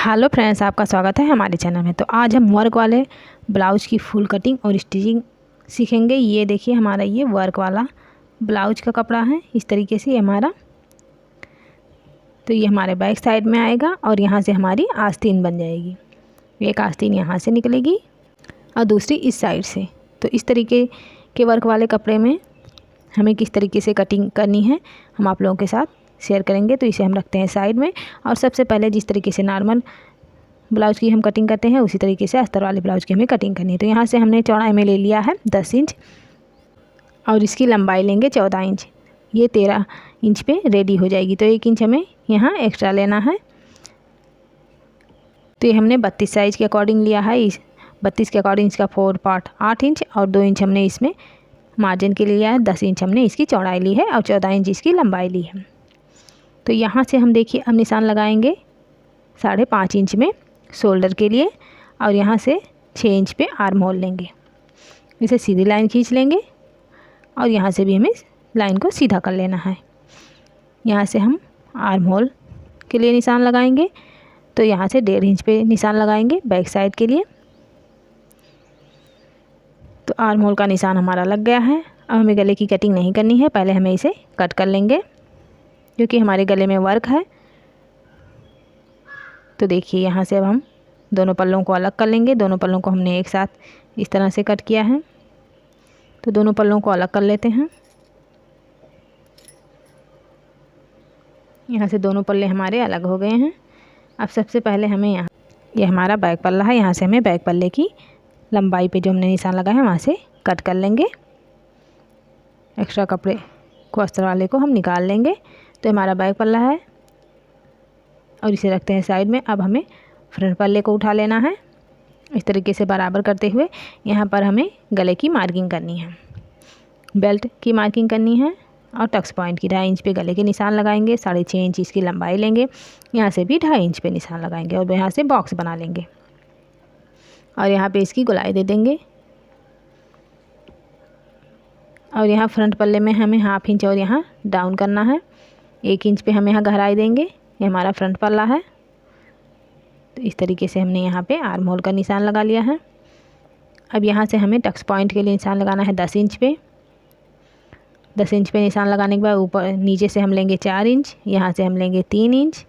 Hello friends, आपका स्वागत है हमारे चैनल में। तो आज हम वर्क वाले ब्लाउज की फुल कटिंग और स्टिचिंग सीखेंगे। ये देखिए, हमारा ये वर्क वाला ब्लाउज का कपड़ा है। इस तरीके से ये हमारा, तो ये हमारे बैक साइड में आएगा और यहाँ से हमारी आस्तीन बन जाएगी। एक आस्तीन यहाँ से निकलेगी और दूसरी इस साइड से। तो इस तरीके के वर्क वाले कपड़े में हमें किस तरीके से कटिंग करनी है हम आप लोगों के साथ शेयर करेंगे। तो इसे हम रखते हैं साइड में। और सबसे पहले जिस तरीके से नॉर्मल ब्लाउज़ की हम कटिंग करते हैं उसी तरीके से अस्तर वाले ब्लाउज़ की हमें कटिंग करनी है। तो यहाँ से हमने चौड़ाई में ले लिया है 10 इंच और इसकी लंबाई लेंगे 14 इंच। ये 13 इंच पे रेडी हो जाएगी। तो 1 इंच हमें यहाँ एक्स्ट्रा लेना है। तो ये हमने 32 साइज़ के अकॉर्डिंग लिया है। इस 32 के अकॉर्डिंग इसका 4 पार्ट 8 इंच और 2 इंच हमने इसमें मार्जिन के लिए लिया है। 10 इंच हमने इसकी चौड़ाई ली है और 14 इंच इसकी लंबाई ली है। तो यहाँ से हम देखिए अब निशान लगाएंगे 5.5 इंच में शोल्डर के लिए और यहाँ से 6 इंच पे आर्म होल लेंगे। इसे सीधी लाइन खींच लेंगे और यहाँ से भी हमें लाइन को सीधा कर लेना है। यहाँ से हम आर्म होल के लिए निशान लगाएंगे। तो यहाँ से 1.5 इंच पे निशान लगाएंगे बैक साइड के लिए। तो आर्म होल का निशान हमारा लग गया है। अब हमें गले की कटिंग नहीं करनी है, पहले हमें इसे कट कर लेंगे क्योंकि हमारे गले में वर्क है। तो देखिए, यहाँ से अब हम दोनों पल्लों को अलग कर लेंगे। दोनों पल्लों को हमने एक साथ इस तरह से कट किया है। तो दोनों पल्लों को अलग कर लेते हैं। यहाँ से दोनों पल्ले हमारे अलग हो गए हैं। अब सबसे पहले हमें यहाँ, ये हमारा बैक पल्ला है, यहाँ से हमें बैक पल्ले की लंबाई पे जो हमने निशान लगाया है वहाँ से कट कर लेंगे। एक्स्ट्रा कपड़े को अस्तर वाले को हम निकाल लेंगे। तो हमारा बैक पल्ला है और इसे रखते हैं साइड में। अब हमें फ्रंट पल्ले को उठा लेना है इस तरीके से बराबर करते हुए। यहाँ पर हमें गले की मार्किंग करनी है, बेल्ट की मार्किंग करनी है और टक्स पॉइंट की 2.5 इंच पे गले के निशान लगाएंगे। 6.5 इंच इसकी लंबाई लेंगे। यहाँ से भी 2.5 इंच पे निशान लगाएंगे और यहाँ से बॉक्स बना लेंगे और यहाँ पे इसकी गोलाई दे देंगे। और यहाँ फ्रंट पल्ले में हमें 1/2 इंच और यहाँ डाउन करना है। 1 इंच पे हम यहाँ गहराई देंगे। ये हमारा फ्रंट पल्ला है। तो इस तरीके से हमने यहाँ पे आर्म होल का निशान लगा लिया है। अब यहाँ से हमें टक्स पॉइंट के लिए निशान लगाना है 10 इंच पे। 10 इंच पे निशान लगाने के बाद ऊपर नीचे से हम लेंगे 4 इंच, यहाँ से हम लेंगे 3 इंच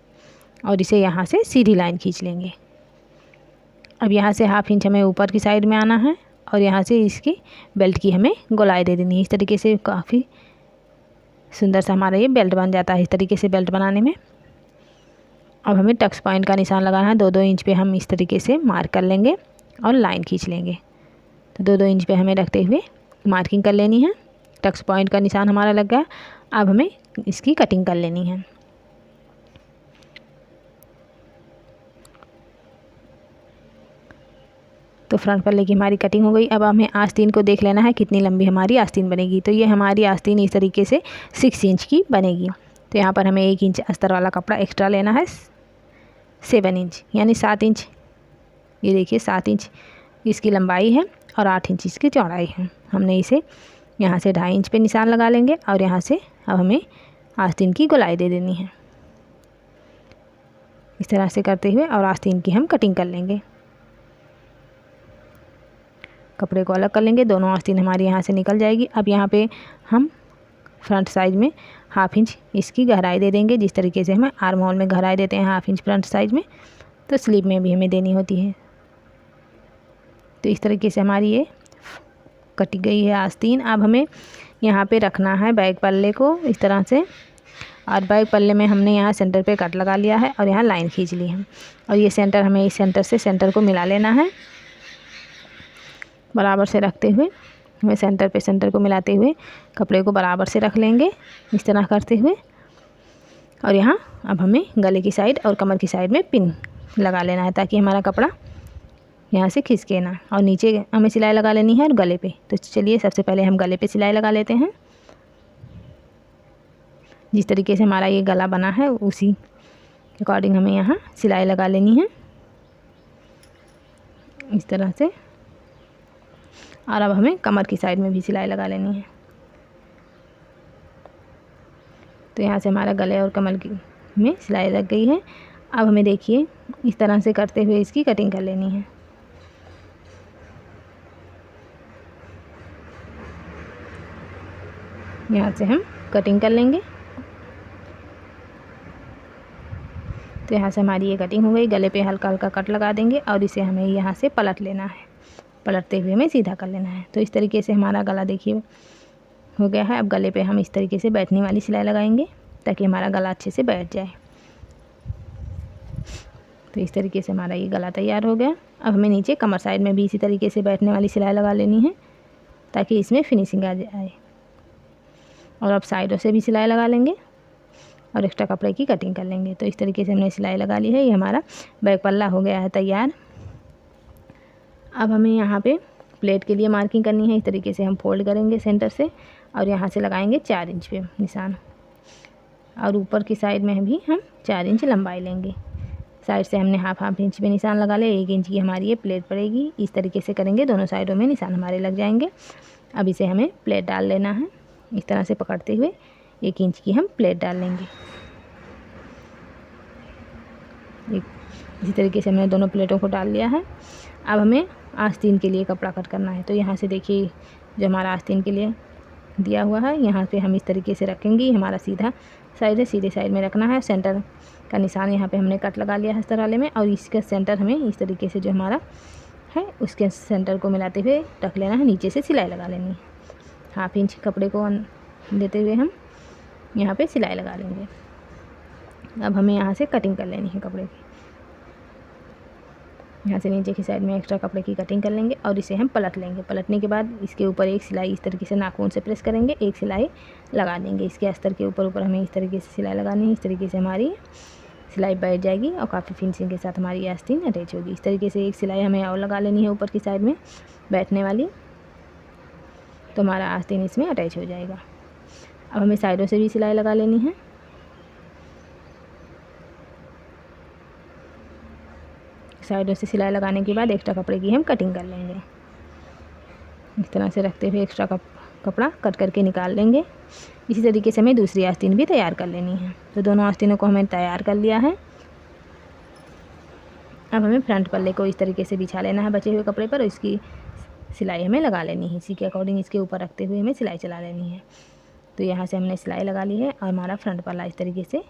और इसे यहाँ से सीधी लाइन खींच लेंगे। अब यहाँ से 1/2 इंच हमें ऊपर की साइड में आना है और यहाँ से इसकी बेल्ट की हमें गोलाई दे देनी है। इस तरीके से काफ़ी सुंदर सा हमारा ये बेल्ट बन जाता है। इस तरीके से बेल्ट बनाने में अब हमें टक्स पॉइंट का निशान लगाना है। 2-2 इंच पे हम इस तरीके से मार्क कर लेंगे और लाइन खींच लेंगे। तो 2-2 इंच पे हमें रखते हुए मार्किंग कर लेनी है। टक्स पॉइंट का निशान हमारा लग गया। अब हमें इसकी कटिंग कर लेनी है। तो फ्रंट पल्ले की हमारी कटिंग हो गई। अब हमें आस्तीन को देख लेना है कितनी लंबी हमारी आस्तीन बनेगी। तो ये हमारी आस्तीन इस तरीके से 6 इंच की बनेगी। तो यहाँ पर हमें 1 इंच अस्तर वाला कपड़ा एक्स्ट्रा लेना है। 7 इंच यानी 7 इंच, ये देखिए 7 इंच इसकी लंबाई है और 8 इंच इसकी चौड़ाई है। हमने इसे यहाँ से 2.5 इंच पे निशान लगा लेंगे और यहाँ से अब हमें आस्तीन की गोलाई दे देनी है इस तरह से करते हुए और आस्तीन की हम कटिंग कर लेंगे। कपड़े को अलग कर लेंगे। दोनों आस्तीन हमारी यहाँ से निकल जाएगी। अब यहाँ पे हम फ्रंट साइड में 1/2 इंच इसकी गहराई दे देंगे। जिस तरीके से हमें आर्म होल में गहराई देते हैं 1/2 इंच फ्रंट साइड में, तो स्लीव में भी हमें देनी होती है। तो इस तरीके से हमारी ये कटी गई है आस्तीन। अब हमें यहाँ पे रखना है बैक पल्ले को इस तरह से और बैक पल्ले में हमने यहाँ सेंटर पे कट लगा लिया है और यहाँ लाइन खींच ली है और ये सेंटर हमें इस सेंटर से सेंटर को मिला लेना है बराबर से रखते हुए। हमें सेंटर पे सेंटर को मिलाते हुए कपड़े को बराबर से रख लेंगे इस तरह करते हुए। और यहाँ अब हमें गले की साइड और कमर की साइड में पिन लगा लेना है ताकि हमारा कपड़ा यहाँ से खिसके ना। और नीचे हमें सिलाई लगा लेनी है और गले पे। तो चलिए सबसे पहले हम गले पे सिलाई लगा लेते हैं। जिस तरीके से हमारा ये गला बना है उसी के अकॉर्डिंग हमें यहाँ सिलाई लगा लेनी है इस तरह से। और अब हमें कमर की साइड में भी सिलाई लगा लेनी है। तो यहाँ से हमारा गले और कमर की में सिलाई लग गई है। अब हमें देखिए इस तरह से करते हुए इसकी कटिंग कर लेनी है। यहाँ से हम कटिंग कर लेंगे। तो यहाँ से हमारी ये कटिंग हो गई। गले पे हल्का हल्का कट लगा देंगे और इसे हमें यहाँ से पलट लेना है। पलटते हुए हमें सीधा कर लेना है। तो इस तरीके से हमारा गला देखिए हो गया है। अब गले पे हम इस तरीके से बैठने वाली सिलाई लगाएंगे ताकि हमारा गला अच्छे से बैठ जाए। तो इस तरीके से हमारा ये गला तैयार हो गया। अब हमें नीचे कमर साइड में भी इसी तरीके से बैठने वाली सिलाई लगा लेनी है ताकि इसमें फिनिशिंग आ जाए। और अब साइडों से भी सिलाई लगा लेंगे और एक्स्ट्रा कपड़े की कटिंग कर लेंगे। तो इस तरीके से हमने सिलाई लगा ली है। ये हमारा बैक पल्ला हो गया है तैयार। अब हमें यहाँ पे प्लेट के लिए मार्किंग करनी है। इस तरीके से हम फोल्ड करेंगे सेंटर से और यहाँ से लगाएंगे 4 इंच पे निशान, और ऊपर की साइड में भी हम 4 इंच लंबाई लेंगे। साइड से हमने हाफ इंच पे निशान लगा ले। 1 इंच की हमारी ये प्लेट पड़ेगी। इस तरीके से करेंगे, दोनों साइडों में निशान हमारे लग जाएंगे। अब इसे हमें प्लेट डाल लेना है। इस तरह से पकड़ते हुए 1 इंच की हम प्लेट डाल लेंगे। इसी तरीके से हमने दोनों प्लेटों को डाल लिया है। अब हमें आस्तीन के लिए कपड़ा कट करना है। तो यहाँ से देखिए जो हमारा आस्तीन के लिए दिया हुआ है, यहाँ पे हम इस तरीके से रखेंगे। हमारा सीधा साइड है, सीधे साइड में रखना है। सेंटर का निशान यहाँ पे हमने कट लगा लिया है अस्तर वाले में, और इसका सेंटर हमें इस तरीके से जो हमारा है उसके सेंटर को मिलाते हुए रख लेना है। नीचे से सिलाई लगा लेनी है। हाफ इंच कपड़े को देते हुए हम यहाँ पे सिलाई लगा लेंगे। अब हमें यहाँ से कटिंग कर लेनी है कपड़े की। यहाँ से नीचे की साइड में एक्स्ट्रा कपड़े की कटिंग कर लेंगे और इसे हम पलट लेंगे। पलटने के बाद इसके ऊपर एक सिलाई इस तरीके से नाखून से प्रेस करेंगे, एक सिलाई लगा देंगे। इसके अस्तर के ऊपर हमें इस तरीके से सिलाई लगानी है। इस तरीके से हमारी सिलाई बैठ जाएगी और काफ़ी फिनिशिंग के साथ हमारी आस्तीन अटैच होगी। इस तरीके से एक सिलाई हमें और लगा लेनी है ऊपर की साइड में बैठने वाली, तो हमारा आस्तीन इसमें अटैच हो जाएगा। अब हमें साइडों से भी सिलाई लगा लेनी है। साइडों से सिलाई लगाने के बाद एक्स्ट्रा कपड़े की हम कटिंग कर लेंगे। इस तरह से रखते हुए एक्स्ट्रा कपड़ा कट करके निकाल लेंगे। इसी तरीके से हमें दूसरी आस्तीन भी तैयार कर लेनी है। तो दोनों आस्तीनों को हमें तैयार कर लिया है। अब हमें फ्रंट पल्ले को इस तरीके से बिछा लेना है बचे हुए कपड़े पर, और इसकी सिलाई हमें लगा लेनी है। इसी के अकॉर्डिंग इसके ऊपर रखते हुए हमें सिलाई चला लेनी है। तो यहाँ से हमने सिलाई लगा ली है और हमारा फ्रंट पल्ला इस तरीके से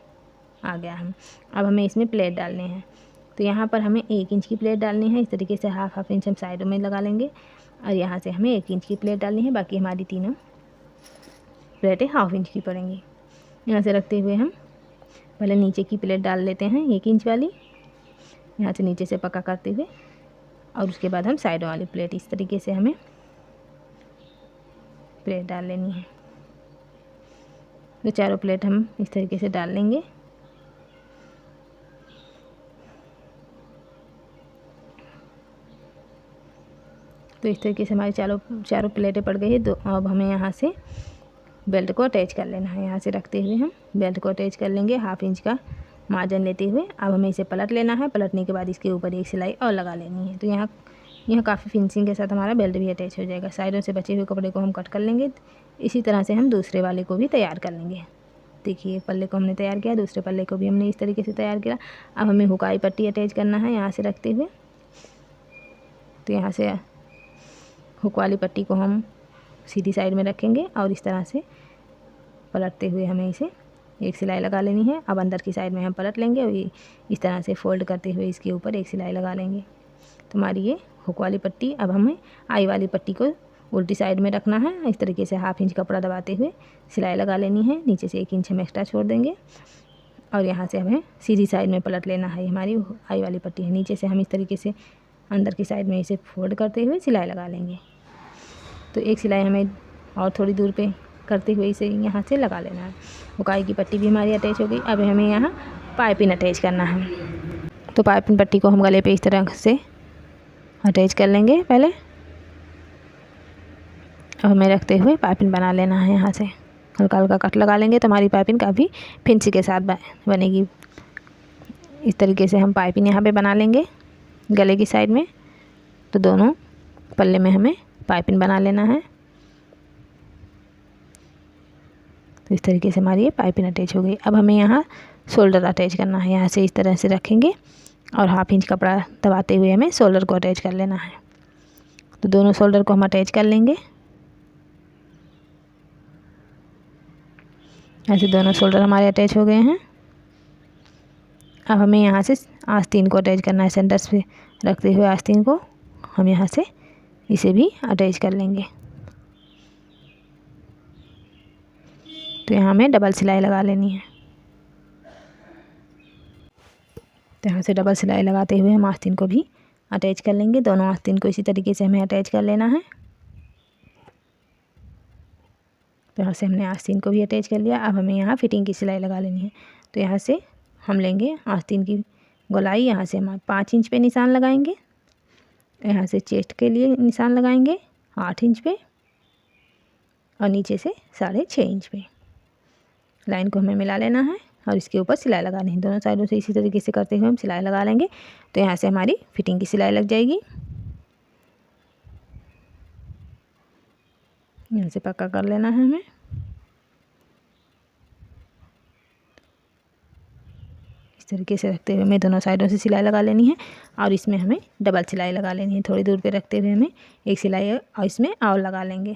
आ गया है। अब हमें इसमें प्लेट डालने हैं। तो यहाँ पर हमें 1 इंच की प्लेट डालनी है। इस तरीके से हाफ इंच हम साइडों में लगा लेंगे और यहाँ से हमें 1 इंच की प्लेट डालनी है। बाकी हमारी तीनों प्लेटें हाफ इंच की पड़ेंगी। यहाँ से रखते हुए हम पहले नीचे की प्लेट डाल लेते हैं 1 इंच वाली, यहाँ से नीचे से पक्का करते हुए, और उसके बाद हम साइडों वाली प्लेट इस तरीके से हमें प्लेट डाल लेनी है। तो चारों प्लेट हम इस तरीके से डाल लेंगे। तो इस तरीके से हमारी चारों प्लेटें पड़ गई है। अब हमें यहाँ से बेल्ट को अटैच कर लेना है। यहाँ से रखते हुए हम बेल्ट को अटैच कर लेंगे हाफ इंच का मार्जिन लेते हुए। अब हमें इसे पलट लेना है। पलटने के बाद इसके ऊपर एक सिलाई और लगा लेनी है। तो यहाँ काफ़ी फिनिशिंग के साथ हमारा बेल्ट भी अटैच हो जाएगा। साइडों से बचे हुए कपड़े को हम कट कर लेंगे। इसी तरह से हम दूसरे वाले को भी तैयार कर लेंगे। देखिए एक पल्ले को हमने तैयार किया, दूसरे पल्ले को भी हमने इस तरीके से तैयार किया। अब हमें हुकाई पट्टी अटैच करना है यहाँ से रखते हुए। तो यहाँ से हुक वाली पट्टी को हम सीधी साइड में रखेंगे और इस तरह से पलटते हुए हमें इसे एक सिलाई लगा लेनी है। अब अंदर की साइड में हम पलट लेंगे और इस तरह से फोल्ड करते हुए इसके ऊपर एक सिलाई लगा लेंगे। तो हमारी ये हुक वाली पट्टी। अब हमें आई वाली पट्टी को उल्टी साइड में रखना है। इस तरीके से हाफ इंच कपड़ा दबाते हुए सिलाई लगा लेनी है। नीचे से 1 इंच हम एक्स्ट्रा छोड़ देंगे और यहाँ से हमें सीधी साइड में पलट लेना है। हमारी आई वाली पट्टी है। नीचे से हम इस तरीके से अंदर की साइड में इसे फोल्ड करते हुए सिलाई लगा लेंगे। तो एक सिलाई हमें और थोड़ी दूर पे करते हुए इसे यहाँ से लगा लेना है। हुकाई की पट्टी भी हमारी अटैच हो गई। अब हमें यहाँ पाइपिंग अटैच करना है। तो पाइपिंग पट्टी को हम गले पे इस तरह से अटैच कर लेंगे पहले। अब हमें रखते हुए पाइपिंग बना लेना है। यहाँ से हल्का हल्का कट लगा लेंगे तो हमारी पाइपिंग काफ़ी फिनिश के साथ बनेगी। इस तरीके से हम पाइपिंग यहाँ पे बना लेंगे गले की साइड में। तो दोनों पल्ले में हमें पाइपिंग बना लेना है। तो इस तरीके से हमारी ये पाइपिंग अटैच हो गई। अब हमें यहाँ शोल्डर अटैच करना है। यहाँ से इस तरह से रखेंगे और 1/2 इंच कपड़ा दबाते हुए हमें शोल्डर को अटैच कर लेना है। तो दोनों शोल्डर को हम अटैच कर लेंगे। ऐसे दोनों शोल्डर हमारे अटैच हो गए हैं। अब हमें यहाँ से आस्तीन को अटैच करना है। सेंटर पे रखते हुए आस्तीन को हम यहाँ से इसे भी अटैच कर लेंगे। तो यहाँ हमें डबल सिलाई लगा लेनी है। तो यहाँ से डबल सिलाई लगाते हुए हम आस्तीन को भी अटैच कर लेंगे। दोनों आस्तीन को इसी तरीके से हमें अटैच कर लेना है। तो यहाँ से हमने आस्तीन को भी अटैच कर लिया। अब हमें यहाँ फिटिंग की सिलाई लगा लेनी है। तो यहाँ से हम लेंगे आस्तीन की गोलाई, यहाँ से हम 5 इंच पे निशान लगाएंगे। यहाँ से चेस्ट के लिए निशान लगाएंगे 8 इंच पे और नीचे से 6.5 इंच पे। लाइन को हमें मिला लेना है और इसके ऊपर सिलाई लगानी है। दोनों साइडों से इसी तरीके से करते हुए हम सिलाई लगा लेंगे। तो यहाँ से हमारी फिटिंग की सिलाई लग जाएगी। यहाँ से पक्का कर लेना है हमें। इस तरीके से रखते हुए हमें दोनों साइडों से सिलाई लगा लेनी है और इसमें हमें डबल सिलाई लगा लेनी है। थोड़ी दूर पे रखते हुए हमें एक सिलाई और इसमें और लगा लेंगे।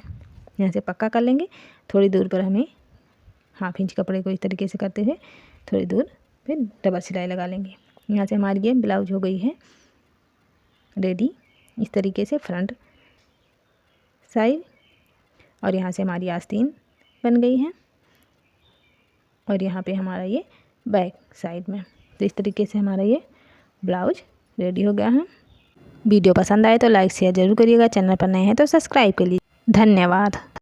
यहाँ से पक्का कर लेंगे। थोड़ी दूर पर हमें 1/2 इंच कपड़े को इस तरीके से करते हुए थोड़ी दूर पे डबल सिलाई लगा लेंगे। यहाँ से हमारी ये ब्लाउज हो गई है रेडी। इस तरीके से फ्रंट साइड और यहाँ से हमारी आस्तीन बन गई है और यहाँ पे हमारा ये बैक साइड में। तो इस तरीके से हमारा ये ब्लाउज रेडी हो गया है। वीडियो पसंद आए तो लाइक शेयर ज़रूर करिएगा। चैनल पर नए हैं तो सब्सक्राइब कर लीजिए। धन्यवाद।